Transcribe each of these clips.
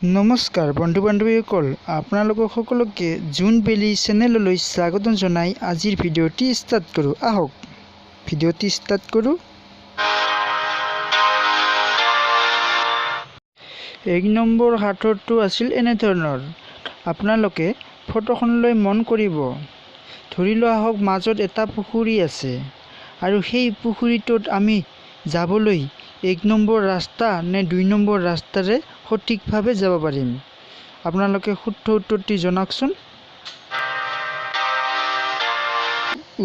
নমস্কাৰ বন্ধু বান্ধৱীসকল, আপোনালোকক সকলোকে জুন ভেলী চেনেললৈ স্বাগতম জনাই আজিৰ ভিডিঅ'টি ষ্টাৰ্ট কৰোঁ। আহক ভিডিঅ'টি ষ্টাৰ্ট কৰোঁ। 1 নম্বৰ সাঁথৰটো আছিল এনেধৰণৰ। আপোনালোকে ফটোখনলৈ মন কৰিব। ধৰি লোৱা হওক মাজত এটা পুখুৰী আছে আৰু সেই পুখুৰীটোত আমি যাবলৈ 1 নম্বৰ ৰাস্তা নে 2 নম্বৰ ৰাস্তাৰে সঠিকভাৱে যাব পাৰিম। আপোনালোকে শুদ্ধ উত্তৰটি জনাওকচোন।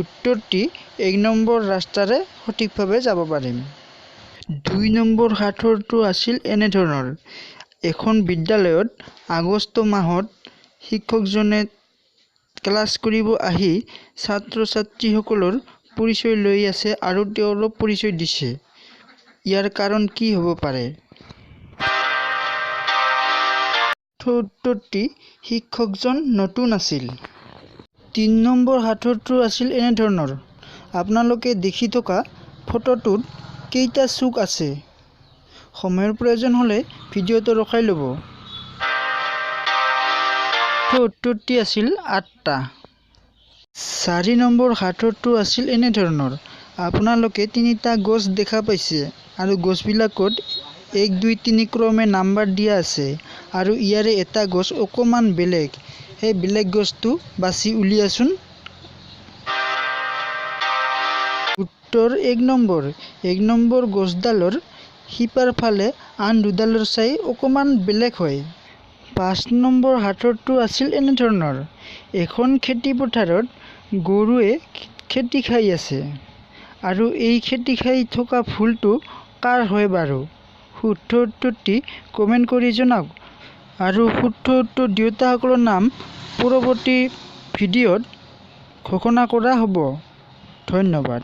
উত্তৰটি 1 নম্বৰ ৰাস্তাৰে সঠিকভাৱে যাব পাৰিম। 2 নম্বৰ সাঁথৰটো আছিল এনেধৰণৰ। এখন বিদ্যালয়ত আগষ্ট মাহত শিক্ষকজনে ক্লাছ কৰিব আহি ছাত্ৰ-ছাত্ৰীসকলৰ পৰিচয় লৈ আছে আৰু তেওঁলোক পৰিচয় দিছে। ইয়াৰ কাৰণ কি হ'ব পাৰে? উত্তৰটি শিক্ষকজন নতুন আছিল। 3 নম্বৰ সাঁথৰটো আছিল এনেধৰণৰ। আপোনালোকে দেখি থকা ফটোটোত কেইটা চুক আছে? সময়ৰ প্ৰয়োজন হ'লে ভিডিঅ'টো ৰখাই ল'ব। উত্তৰটি আছিল 8টা। 4 নম্বৰ সাঁথৰটো আছিল এনেধৰণৰ। আপোনালোকে 3টা গছ দেখা পাইছে আৰু গছবিলাকত 1, 2, 3 ক্ৰমে নাম্বাৰ দিয়া আছে আৰু ইয়াৰে এটা গছ অকণমান বেলেগ। সেই বেলেগ গছটো বাছি উলিয়াচোন। উত্তৰ 1 নম্বৰ। 1 নম্বৰ গছডালৰ শিপাৰ ফালে আন দুডালৰ চাই অকণমান বেলেগ হয়। 5 নম্বৰ সাঁথৰটো আছিল এনেধৰণৰ। এখন খেতি পথাৰত গৰুৱে খেতি খাই আছে আৰু এই খেতি খাই থকা ফুলটো কাৰ হয় বাৰু? শুদ্ধ উত্তৰটি কমেণ্ট কৰি জনাওক আৰু শুদ্ধ উত্তৰ দিওঁতাসকলৰ নাম পৰৱৰ্তী ভিডিঅ'ত ঘোষণা কৰা হ'ব। ধন্যবাদ।